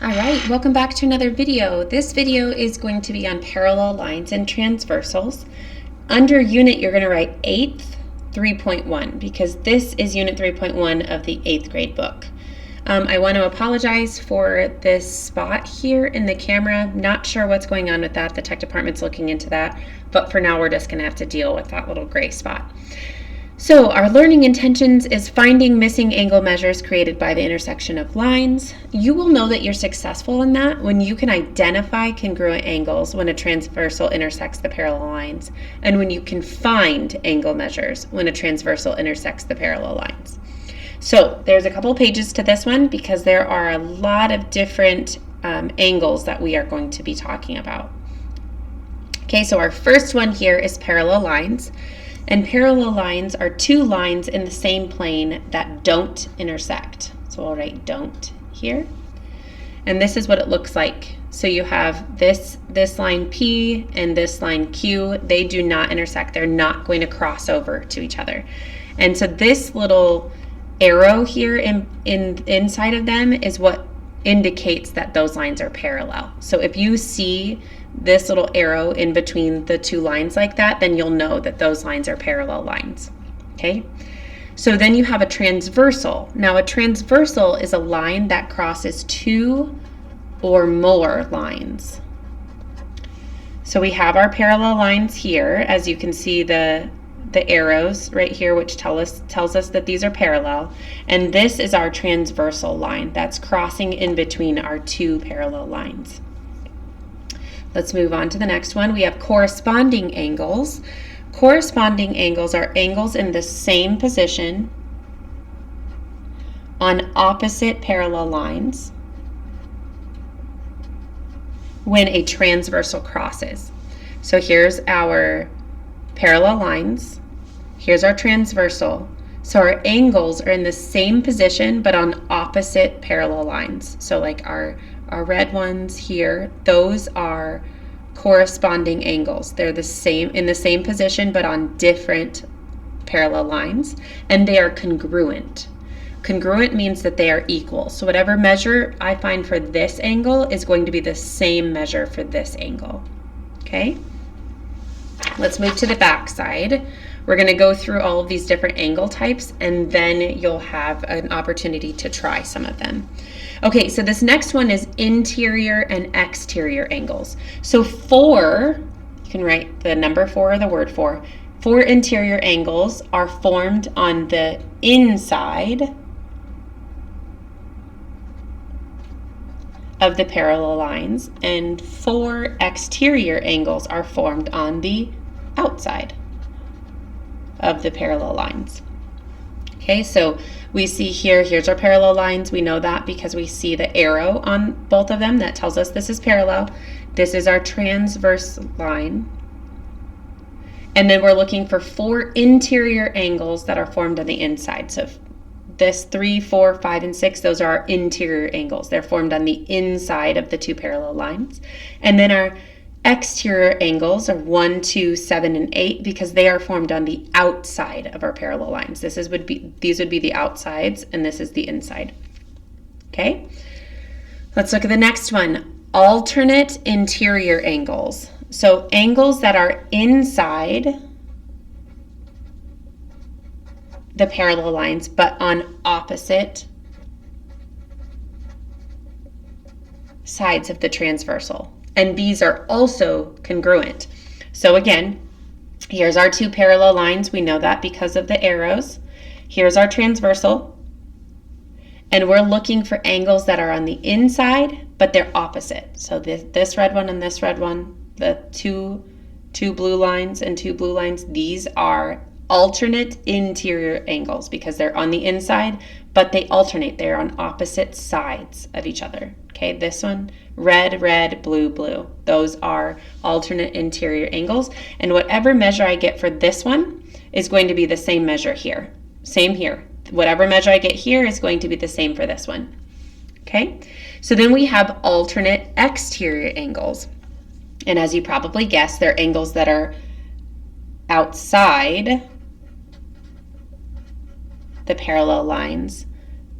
All right, welcome back to another video. This video is going to be on parallel lines and transversals. Under unit, you're going to write 8th 3.1 because this is unit 3.1 of the 8th grade book. I want to apologize for this spot here in the camera. Not sure what's going on with that. The tech department's looking into that, but for now we're just going to have to deal with that little gray spot. So our learning intentions is finding missing angle measures created by the intersection of lines. You will know that you're successful in that when you can identify congruent angles when a transversal intersects the parallel lines, and when you can find angle measures when a transversal intersects the parallel lines. So there's a couple pages to this one because there are a lot of different angles that we are going to be talking about. Okay, so our first one here is parallel lines. And parallel lines are two lines in the same plane that don't intersect. So I'll write don't here. And this is what it looks like. So you have this line P and this line Q. They do not intersect. They're not going to cross over to each other. And so this little arrow here inside of them is what indicates that those lines are parallel. So if you see this little arrow in between the two lines like that, then you'll know that those lines are parallel lines. Okay, so then you have a transversal. Now a transversal is a line that crosses two or more lines. So we have our parallel lines here, as you can see the arrows right here, which tells us that these are parallel, and this is our transversal line that's crossing in between our two parallel lines. Let's move on to the next one. We have corresponding angles. Corresponding angles are angles in the same position on opposite parallel lines when a transversal crosses. So here's our parallel lines. Here's our transversal. So our angles are in the same position but on opposite parallel lines. So like our red ones here, those are corresponding angles. They're the same in the same position but on different parallel lines, and they are congruent. Congruent means that they are equal. So whatever measure I find for this angle is going to be the same measure for this angle. Okay? Let's move to the back side. We're going to go through all of these different angle types, and then you'll have an opportunity to try some of them. Okay, so this next one is interior and exterior angles. So you can write the number 4 or the word 4. 4 interior angles are formed on the inside of the parallel lines, and 4 exterior angles are formed on the outside of the parallel lines. Okay, so we see here's our parallel lines. We know that because we see the arrow on both of them that tells us this is parallel. This is our transverse line. And then we're looking for 4 interior angles that are formed on the inside. So this 3, 4, 5, and 6, those are our interior angles. They're formed on the inside of the two parallel lines. And then our exterior angles are 1, 2, 7, and 8 because they are formed on the outside of our parallel lines. These would be the outsides, and this is the inside. Okay, let's look at the next one. Alternate interior angles. So angles that are inside the parallel lines but on opposite sides of the transversal. And these are also congruent. So again, here's our two parallel lines. We know that because of the arrows. Here's our transversal. And we're looking for angles that are on the inside, but they're opposite. So this red one and this red one, the two blue lines and 2 blue lines, these are alternate interior angles because they're on the inside, but they alternate. They're on opposite sides of each other. Okay, this one, red, red, blue, blue. Those are alternate interior angles. And whatever measure I get for this one is going to be the same measure here. Same here. Whatever measure I get here is going to be the same for this one. Okay, so then we have alternate exterior angles. And as you probably guessed, they're angles that are outside the parallel lines,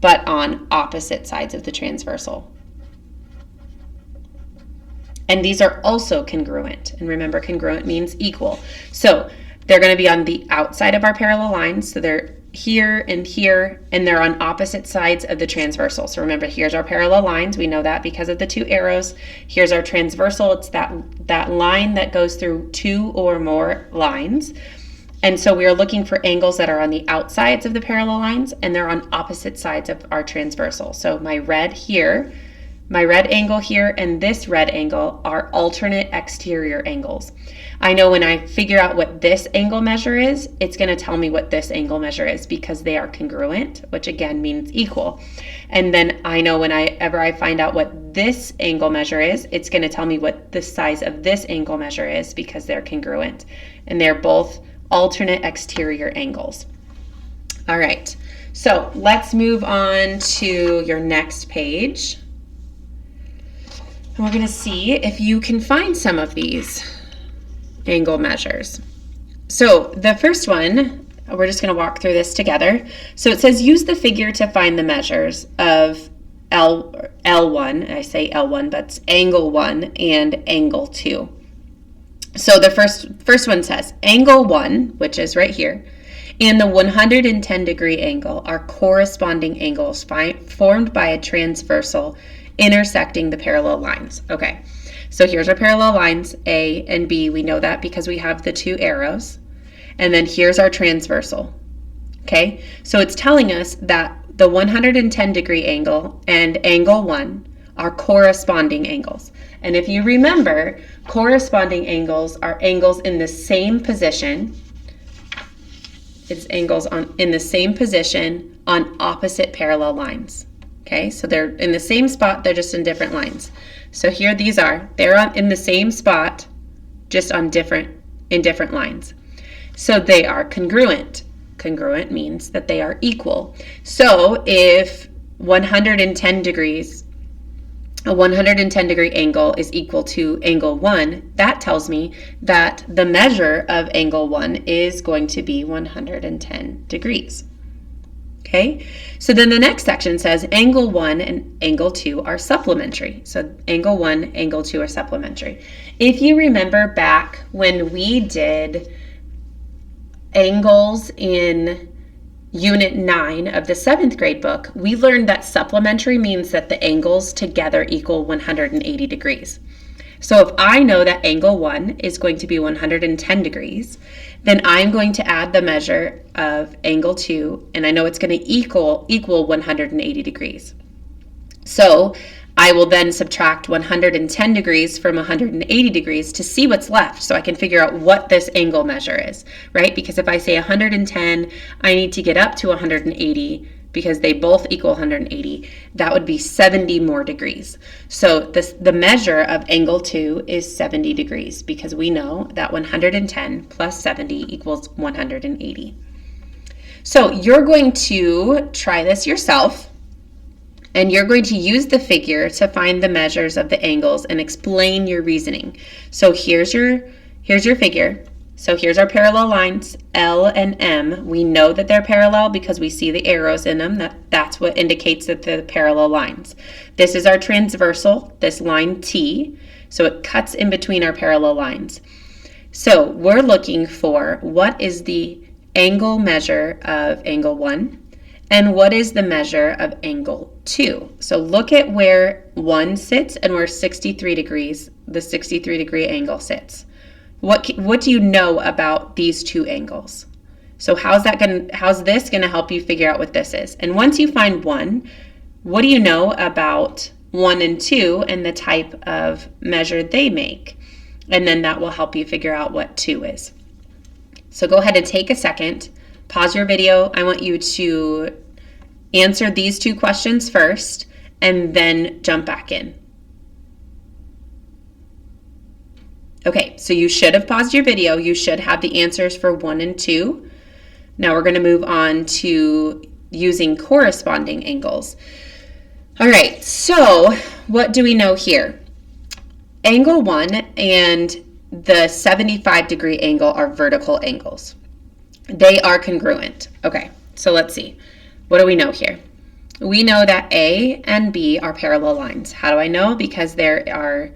but on opposite sides of the transversal. And these are also congruent. And remember, congruent means equal. So they're going to be on the outside of our parallel lines. So they're here, and they're on opposite sides of the transversal. So remember, here's our parallel lines. We know that because of the two arrows. Here's our transversal. It's that line that goes through two or more lines. And so we are looking for angles that are on the outsides of the parallel lines, and they're on opposite sides of our transversal. So my red here, my red angle here, and this red angle are alternate exterior angles. I know when I figure out what this angle measure is, it's going to tell me what this angle measure is because they are congruent, which again means equal. And then I know whenever I find out what this angle measure is, it's going to tell me what the size of this angle measure is because they're congruent. And they're both alternate exterior angles. All right, so let's move on to your next page. And we're going to see if you can find some of these angle measures. So the first one, we're just going to walk through this together. So it says use the figure to find the measures of L1, I say L1, but it's angle 1 and angle 2. So the first one says angle 1, which is right here, and the 110 degree angle are corresponding angles formed by a transversal intersecting the parallel lines. Okay. So here's our parallel lines, A and B. We know that because we have the two arrows. And then here's our transversal. Okay, so it's telling us that the 110 degree angle and angle 1 are corresponding angles. And if you remember, corresponding angles are angles in the same position. It's angles in the same position on opposite parallel lines. Okay, so they're in the same spot, they're just in different lines. So here these are. They're in the same spot, just in different lines. So they are congruent. Congruent means that they are equal. So if 110 degrees, a 110 degree angle is equal to angle 1, that tells me that the measure of angle 1 is going to be 110 degrees. Okay, so then the next section says angle 1 and angle 2 are supplementary. So angle 1, angle 2 are supplementary. If you remember back when we did angles in Unit 9 of the 7th grade book, we learned that supplementary means that the angles together equal 180 degrees. So if I know that angle 1 is going to be 110 degrees, then I'm going to add the measure of angle 2, and I know it's going to equal 180 degrees. So I will then subtract 110 degrees from 180 degrees to see what's left so I can figure out what this angle measure is, right? Because if I say 110, I need to get up to 180 because they both equal 180. That would be 70 more degrees. So the measure of angle 2 is 70 degrees because we know that 110 plus 70 equals 180. So you're going to try this yourself, and you're going to use the figure to find the measures of the angles and explain your reasoning. So here's your figure. So here's our parallel lines, L and M. We know that they're parallel because we see the arrows in them. That's what indicates that they're parallel lines. This is our transversal, this line T. So it cuts in between our parallel lines. So we're looking for what is the angle measure of angle 1 and what is the measure of angle 2. So look at where 1 sits and where 63 degrees, the 63 degree angle sits. What do you know about these two angles? So how's this going to help you figure out what this is? And once you find 1, what do you know about 1 and 2 and the type of measure they make? And then that will help you figure out what 2 is. So go ahead and take a second, pause your video. I want you to answer these 2 questions first and then jump back in. Okay, so you should have paused your video. You should have the answers for 1 and 2. Now we're going to move on to using corresponding angles. All right, so what do we know here? Angle 1 and the 75 degree angle are vertical angles. They are congruent. Okay, so let's see. What do we know here? We know that A and B are parallel lines. How do I know? Because there are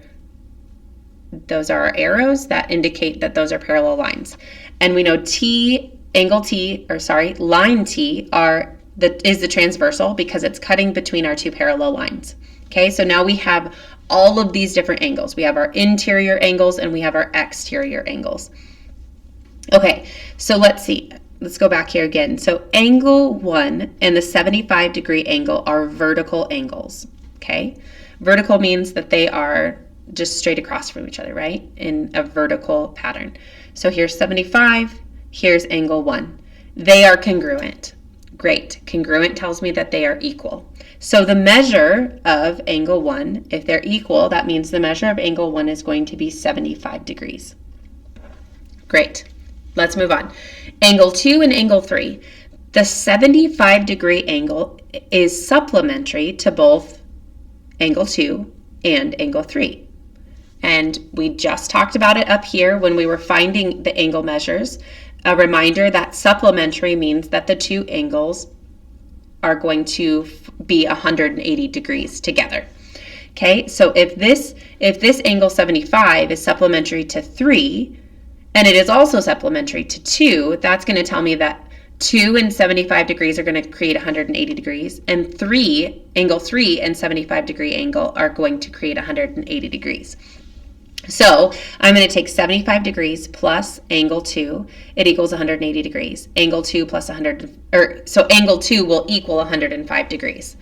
those are our arrows that indicate that those are parallel lines. And we know line T is the transversal because it's cutting between our two parallel lines. Okay, so now we have all of these different angles. We have our interior angles and we have our exterior angles. Okay, so let's see. Let's go back here again. So angle 1 and the 75-degree angle are vertical angles. Okay, vertical means that they are just straight across from each other, right? In a vertical pattern. So here's 75, here's angle 1. They are congruent. Great. Congruent tells me that they are equal. So the measure of angle 1, if they're equal, that means the measure of angle 1 is going to be 75 degrees. Great. Let's move on. Angle 2 and angle 3. The 75-degree angle is supplementary to both angle 2 and angle 3. And we just talked about it up here when we were finding the angle measures. A reminder that supplementary means that the two angles are going to be 180 degrees together. Okay, so if this angle 75 is supplementary to 3, and it is also supplementary to 2, that's going to tell me that 2 and 75 degrees are going to create 180 degrees, and angle 3 and 75-degree angle are going to create 180 degrees. So I'm going to take 75 degrees plus angle 2. It equals 180 degrees. Angle 2 plus so angle 2 will equal 105 degrees.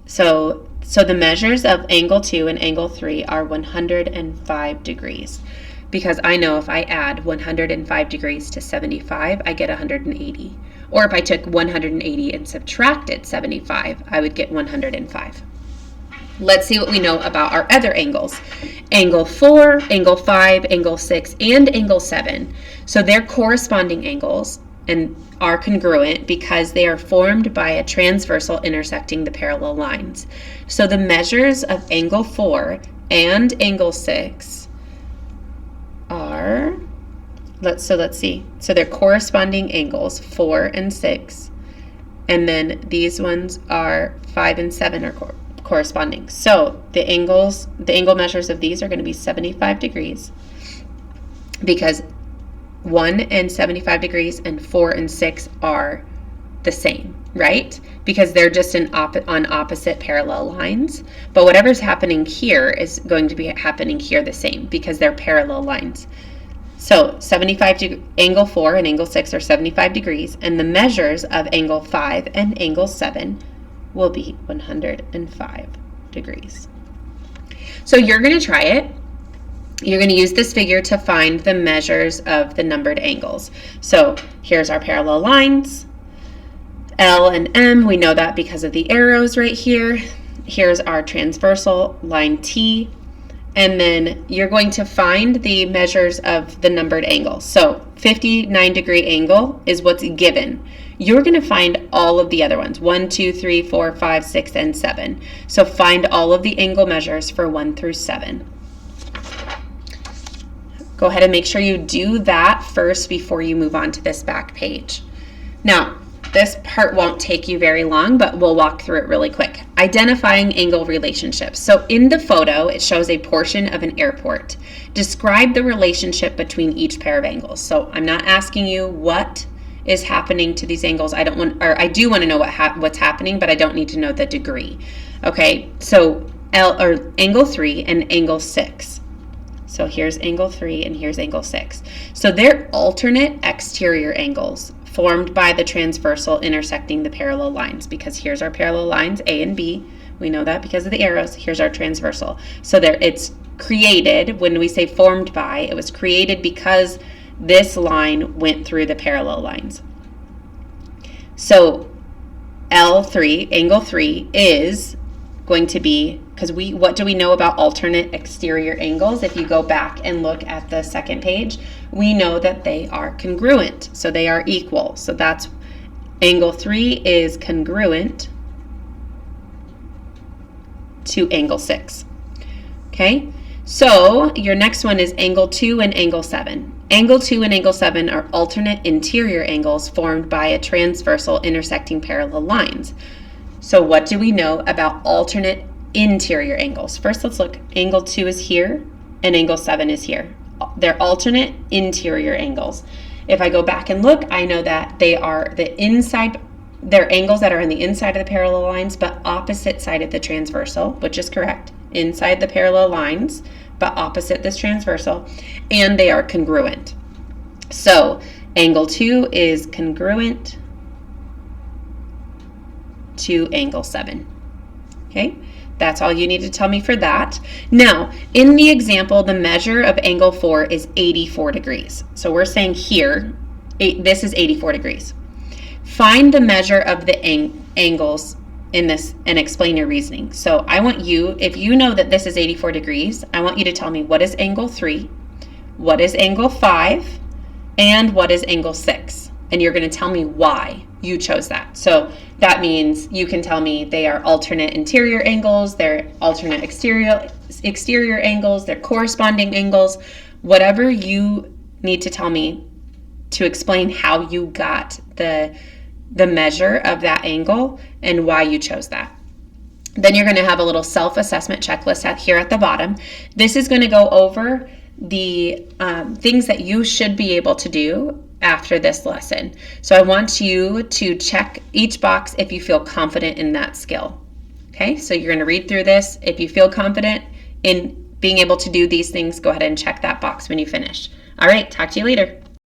So the measures of angle 2 and angle 3 are 105 degrees. Because I know if I add 105 degrees to 75, I get 180. Or if I took 180 and subtracted 75, I would get 105. Let's see what we know about our other angles. Angle 4, angle 5, angle 6, and angle 7. So they're corresponding angles and are congruent because they are formed by a transversal intersecting the parallel lines. So the measures of angle 4 and angle 6 are, let's see. So they're corresponding angles, 4 and 6. And then these ones are 5 and 7 are corresponding. So the angle measures of these are going to be 75 degrees because 1 and 75 degrees and 4 and 6 are the same, right? Because they're just on opposite parallel lines. But whatever's happening here is going to be happening here the same because they're parallel lines. So angle 4 and angle 6 are 75 degrees, and the measures of angle 5 and angle 7 will be 105 degrees. So you're going to try it. You're going to use this figure to find the measures of the numbered angles. So here's our parallel lines, L and M. We know that because of the arrows right here. Here's our transversal line T. And then you're going to find the measures of the numbered angles. So 59-degree angle is what's given. You're going to find all of the other ones, 1, 2, 3, 4, 5, 6, and 7. So find all of the angle measures for 1 through 7. Go ahead and make sure you do that first before you move on to this back page. Now, this part won't take you very long, but we'll walk through it really quick. Identifying angle relationships. So in the photo, it shows a portion of an airport. Describe the relationship between each pair of angles. So I'm not asking you what is happening to these angles. I do want to know what's happening, but I don't need to know the degree. Okay, so angle 3 and angle 6. So here's angle 3 and here's angle 6. So they're alternate exterior angles formed by the transversal intersecting the parallel lines, because here's our parallel lines, A and B. We know that because of the arrows. Here's our transversal. So it's created, when we say formed by, it was created because this line went through the parallel lines. So L3, angle 3, is going to be, because what do we know about alternate exterior angles? If you go back and look at the second page, we know that they are congruent, so they are equal. So that's angle 3 is congruent to angle 6. Okay, so your next one is angle 2 and angle 7. Angle 2 and angle 7 are alternate interior angles formed by a transversal intersecting parallel lines. So what do we know about alternate interior angles? First, let's look. Angle 2 is here. and angle 7 is here. They're alternate interior angles. If I go back and look, I know that they are they're angles that are on the inside of the parallel lines, but opposite side of the transversal, which is correct. Inside the parallel lines, but opposite this transversal, and they are congruent. So angle 2 is congruent to angle 7. Okay, that's all you need to tell me for that. Now, in the example, the measure of angle 4 is 84 degrees. So we're saying here, this is 84 degrees. Find the measure of the angles in this and explain your reasoning. So I want you, if you know that this is 84 degrees, I want you to tell me what is angle 3, what is angle 5, and what is angle 6. And you're going to tell me why you chose that. So that means you can tell me they are alternate interior angles, they're alternate exterior angles, they're corresponding angles, whatever you need to tell me to explain how you got the measure of that angle and why you chose that. Then you're going to have a little self-assessment checklist here at the bottom. This is going to go over the things that you should be able to do after this lesson. So I want you to check each box if you feel confident in that skill. Okay, so you're going to read through this. If you feel confident in being able to do these things, go ahead and check that box when you finish. All right, talk to you later.